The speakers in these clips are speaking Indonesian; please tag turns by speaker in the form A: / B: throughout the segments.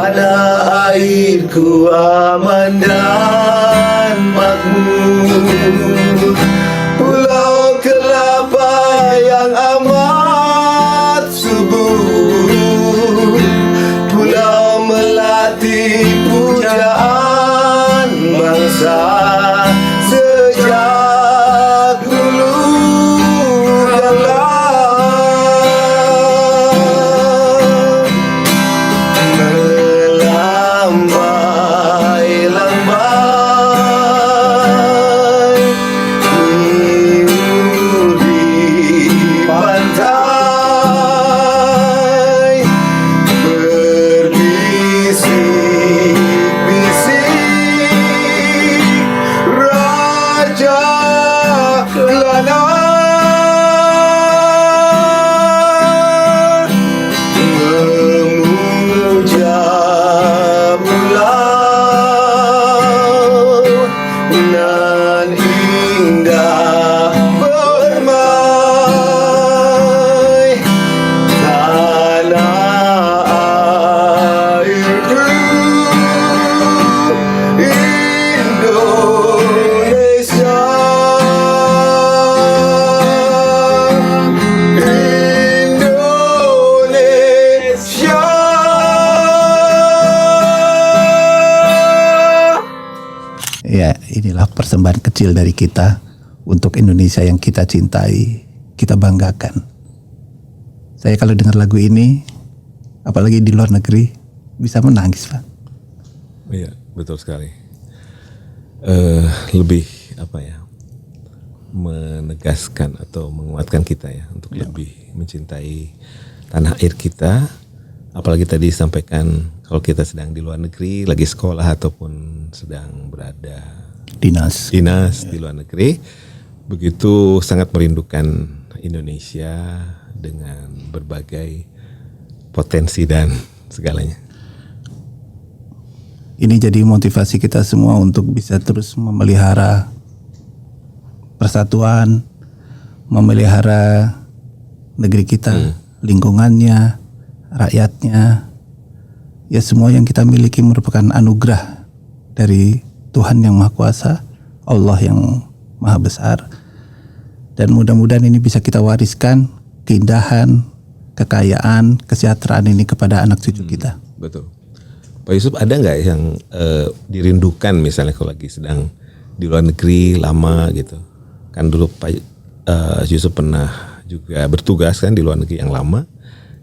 A: tanah airku aman dan makmur. Pulau kelapa yang amat subur, pulau melati pujaan bangsa sejak dulu kala. Melambai-lambai tidur di pantai, berbisik-bisik Raja Kelana. Memuja pulau nan indah bermain, tanah airku Indonesia. Indonesia.
B: Ya, inilah persembahan kecil dari kita untuk Indonesia yang kita cintai, kita banggakan. Saya kalau dengar lagu ini, apalagi di luar negeri, bisa menangis, Pak.
C: Iya, betul sekali. Lebih apa ya, menegaskan atau menguatkan kita ya untuk lebih mencintai tanah air kita. Apalagi tadi sampaikan kalau kita sedang di luar negeri, lagi sekolah ataupun sedang berada
B: Dinas.
C: di luar negeri, begitu sangat merindukan Indonesia dengan berbagai potensi dan segalanya.
B: Ini jadi motivasi kita semua untuk bisa terus memelihara persatuan, memelihara negeri kita, lingkungannya, rakyatnya. Ya, semua yang kita miliki merupakan anugerah dari Tuhan yang Maha Kuasa, Allah yang Maha Besar. Dan mudah-mudahan ini bisa kita wariskan keindahan, kekayaan, kesejahteraan ini kepada anak cucu kita.
C: Betul. Pak Yusuf, ada nggak yang dirindukan misalnya kalau lagi sedang di luar negeri lama gitu? Kan dulu Pak Yusuf pernah juga bertugas kan di luar negeri yang lama.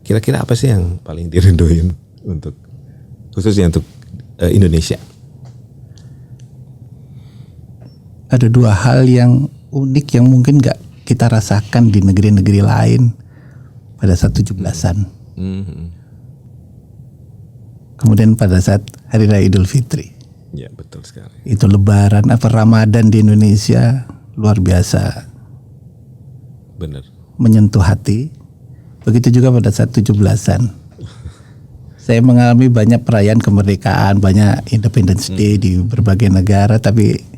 C: Kira-kira apa sih yang paling dirinduin untuk khususnya untuk Indonesia?
B: Ada dua hal yang unik yang mungkin gak kita rasakan di negeri-negeri lain pada saat 17-an. Kemudian pada saat Hari Raya Idul Fitri.
C: Ya, betul sekali.
B: Itu Lebaran apa Ramadan di Indonesia luar biasa
C: Benar.
B: menyentuh hati. Begitu juga pada saat 17-an. Saya mengalami banyak perayaan kemerdekaan, banyak Independence Day di berbagai negara, tapi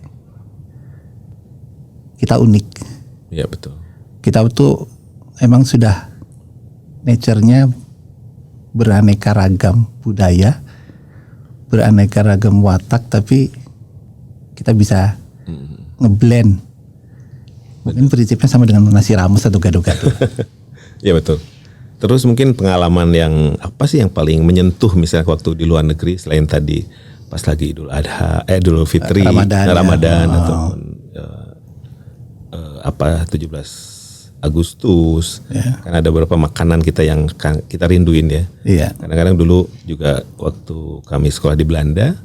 B: kita unik.
C: Ya, betul.
B: Kita tuh emang sudah nature-nya beraneka ragam budaya, beraneka ragam watak, tapi kita bisa ngeblend. Mungkin prinsipnya sama dengan nasi rames atau gado-gado.
C: Ya, betul. Terus mungkin pengalaman yang apa sih yang paling menyentuh misalnya waktu di luar negeri selain tadi pas lagi Idul Adha, Idul Fitri, Ramadan ataupun 17 Agustus.
B: Ya.
C: Kan ada beberapa makanan kita yang kita rinduin ya.
B: Iya.
C: Kadang-kadang dulu juga waktu kami sekolah di Belanda,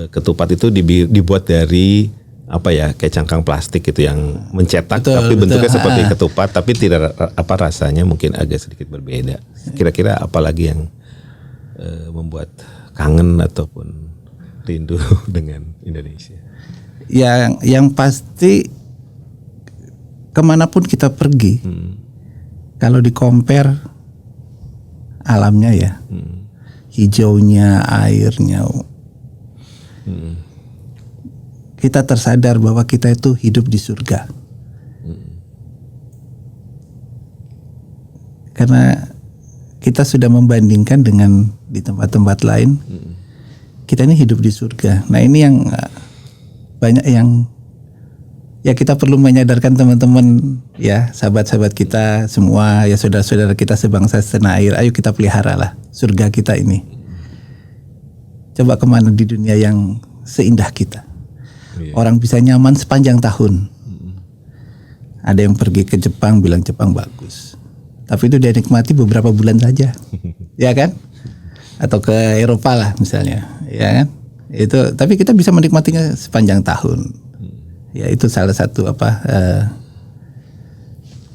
C: ketupat itu dibuat dari apa ya, kayak cangkang plastik gitu yang mencetak,
B: Betul,
C: tapi bentuknya
B: betul.
C: seperti ketupat, tapi tidak apa rasanya mungkin agak sedikit berbeda. Kira-kira apa lagi yang membuat kangen ataupun rindu dengan Indonesia?
B: Yang pasti kemanapun kita pergi, kalau di compare alamnya ya, hijaunya, airnya, kita tersadar bahwa kita itu hidup di surga. Karena kita sudah membandingkan dengan di tempat-tempat lain, kita ini hidup di surga. Nah ini yang banyak yang ya kita perlu menyadarkan teman-teman ya, sahabat-sahabat kita semua, ya saudara-saudara kita sebangsa setanah air, ayo kita peliharalah surga kita ini. Coba kemana di dunia yang seindah kita. Orang bisa nyaman sepanjang tahun. Ada yang pergi ke Jepang bilang Jepang bagus, tapi itu dia nikmati beberapa bulan saja, ya kan? Atau ke Eropa lah misalnya, ya kan? Itu, tapi kita bisa menikmatinya sepanjang tahun. Ya itu salah satu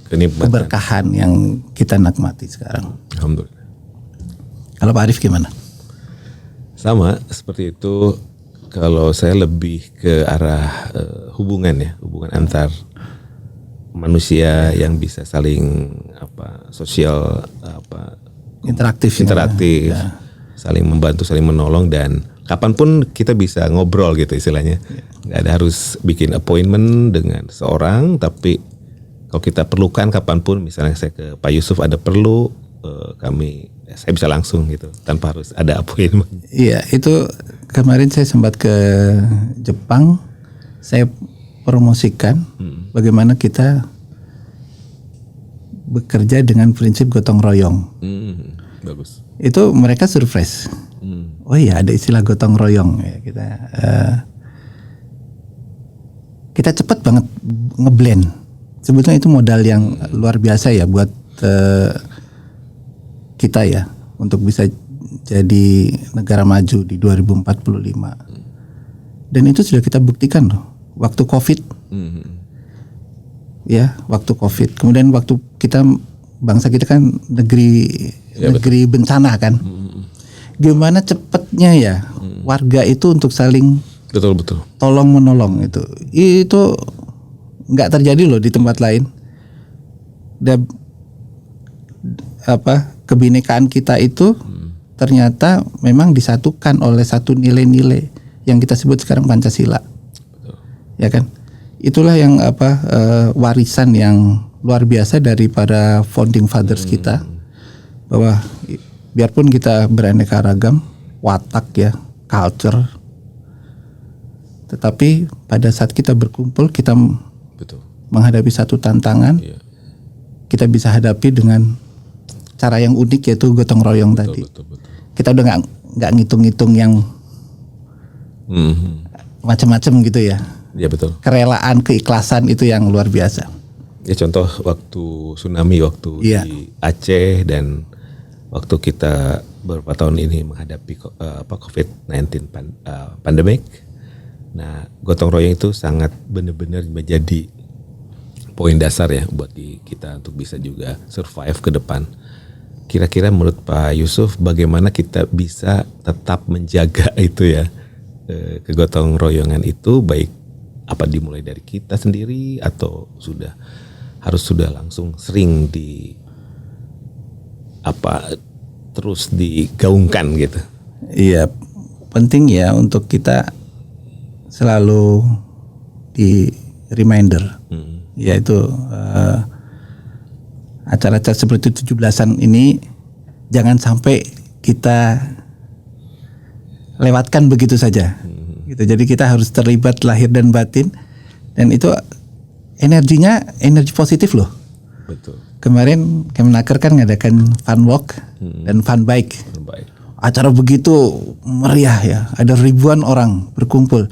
B: keberkahan yang kita nikmati sekarang.
C: Alhamdulillah.
B: Kalau Pak Arif gimana?
C: Sama seperti itu. Kalau saya lebih ke arah hubungan antar manusia yang bisa saling sosial
B: interaktif,
C: ya. Saling membantu, saling menolong, dan kapanpun kita bisa ngobrol gitu istilahnya. Nggak ada harus bikin appointment dengan seorang, tapi kalau kita perlukan kapanpun, misalnya saya ke Pak Yusuf ada perlu, saya bisa langsung gitu tanpa harus ada appointment.
B: Iya, itu kemarin saya sempat ke Jepang, saya promosikan bagaimana kita bekerja dengan prinsip gotong royong.
C: Bagus.
B: Itu mereka surprise. Oh iya, ada istilah gotong royong ya, kita cepat banget ngeblend. Sebetulnya itu modal yang luar biasa ya buat kita ya untuk bisa jadi negara maju di 2045. Dan itu sudah kita buktikan loh waktu Covid. Ya, waktu Covid. Kemudian waktu kita bangsa kita kan negeri bencana kan. Gimana cepatnya ya warga itu untuk saling
C: betul
B: tolong menolong itu nggak terjadi loh di tempat lain. Dan kebinekaan kita itu ternyata memang disatukan oleh satu nilai-nilai yang kita sebut sekarang Pancasila. Betul. Ya kan? Itulah yang warisan yang luar biasa dari para founding fathers kita, bahwa biarpun kita beraneka ragam, watak ya, culture, tetapi pada saat kita berkumpul kita menghadapi satu tantangan, kita bisa hadapi dengan cara yang unik, yaitu gotong royong tadi. Betul. Kita udah nggak ngitung-ngitung yang macam-macam gitu ya.
C: Ya betul.
B: Kerelaan, keikhlasan itu yang luar biasa.
C: Ya contoh waktu tsunami di Aceh, dan waktu kita beberapa tahun ini menghadapi COVID-19 pandemic. Nah, gotong royong itu sangat benar-benar menjadi poin dasar ya buat kita untuk bisa juga survive ke depan. Kira-kira menurut Pak Yusuf bagaimana kita bisa tetap menjaga itu ya, kegotong royongan itu, baik apa dimulai dari kita sendiri atau harus langsung sering terus digaungkan gitu.
B: Iya, penting ya untuk kita selalu di reminder, yaitu acara-acara seperti 17-an ini jangan sampai kita lewatkan begitu saja. Gitu. Jadi kita harus terlibat lahir dan batin, dan itu energinya energi positif loh.
C: Betul.
B: Kemarin Kemenaker kan ngadakan fun walk dan fun bike. Acara begitu meriah ya, ada ribuan orang berkumpul.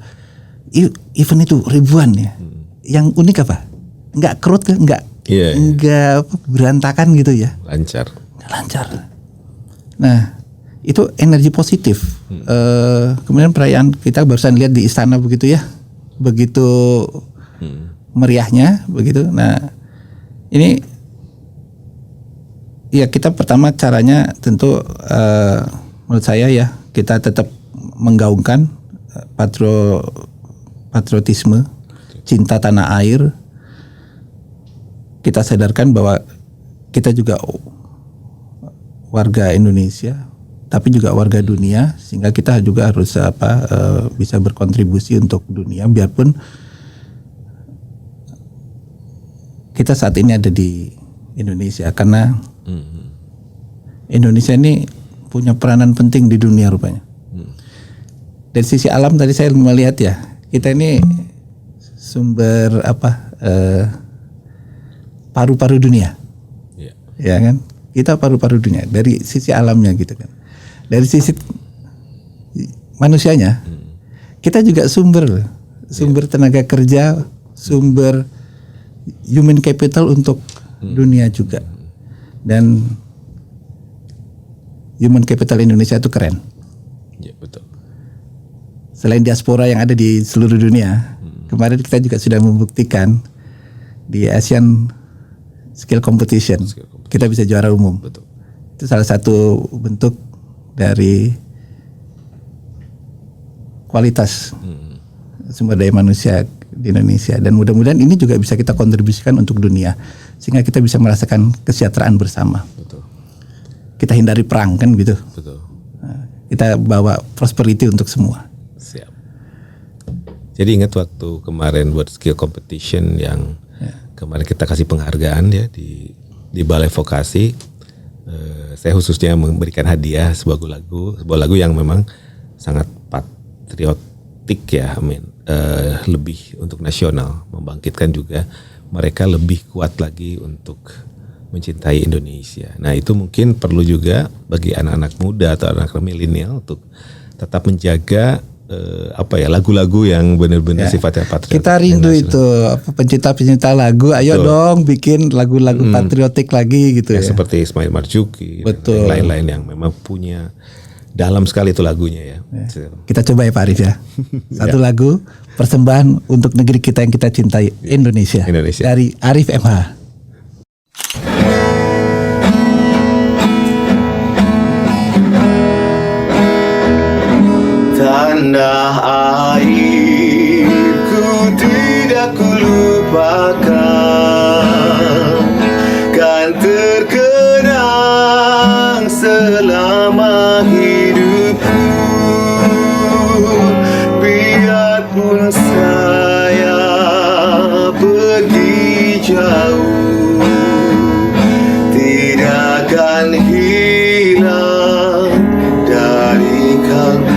B: Event itu ribuan ya. Yang unik apa? Nggak kerut, nggak berantakan gitu ya.
C: Lancar. Nah,
B: itu energi positif. Kemudian perayaan kita barusan lihat di istana begitu ya, begitu meriahnya begitu. Nah, ini ya kita pertama caranya tentu menurut saya ya, kita tetap menggaungkan patriotisme, cinta tanah air. Kita sadarkan bahwa kita juga warga Indonesia, tapi juga warga dunia, sehingga kita juga harus bisa berkontribusi untuk dunia, biarpun kita saat ini ada di Indonesia, karena Indonesia ini punya peranan penting di dunia rupanya. Dari sisi alam tadi saya melihat ya, kita ini sumber paru-paru dunia, ya kan? Kita paru-paru dunia dari sisi alamnya gitu kan. Dari sisi manusianya, kita juga sumber tenaga kerja, sumber human capital untuk dunia juga. Dan human capital Indonesia itu keren.
C: Ya, betul.
B: Selain diaspora yang ada di seluruh dunia, kemarin kita juga sudah membuktikan di Asian Skill Competition, kita bisa juara umum.
C: Betul.
B: Itu salah satu bentuk dari kualitas sumber daya manusia di Indonesia, dan mudah-mudahan ini juga bisa kita kontribusikan untuk dunia sehingga kita bisa merasakan kesejahteraan bersama.
C: Betul.
B: Kita hindari perang kan gitu.
C: Betul.
B: Kita bawa prosperity untuk semua.
C: Siap. Jadi ingat waktu kemarin buat skill competition yang kemarin kita kasih penghargaan ya di Balai Vokasi, saya khususnya memberikan hadiah sebuah lagu yang memang sangat patriotik ya, lebih untuk nasional, membangkitkan juga mereka lebih kuat lagi untuk mencintai Indonesia. Nah itu mungkin perlu juga bagi anak-anak muda atau anak-anak milenial untuk tetap menjaga lagu-lagu yang benar-benar sifatnya patriotik.
B: Kita rindu itu pencinta-pencinta lagu, ayo dong bikin lagu-lagu patriotik lagi gitu ya.
C: Seperti Ismail Marzuki,
B: betul,
C: dan lain-lain yang memang punya dalam sekali itu lagunya ya.
B: Kita coba ya Pak Arif ya. Satu lagu persembahan untuk negeri kita yang kita cintai, Indonesia. Dari Arif MH.
A: Tanah airku tidak kulupakan, kan terkenang selama hidupku. Biarpun saya pergi jauh, tidak akan hilang dari kalbu.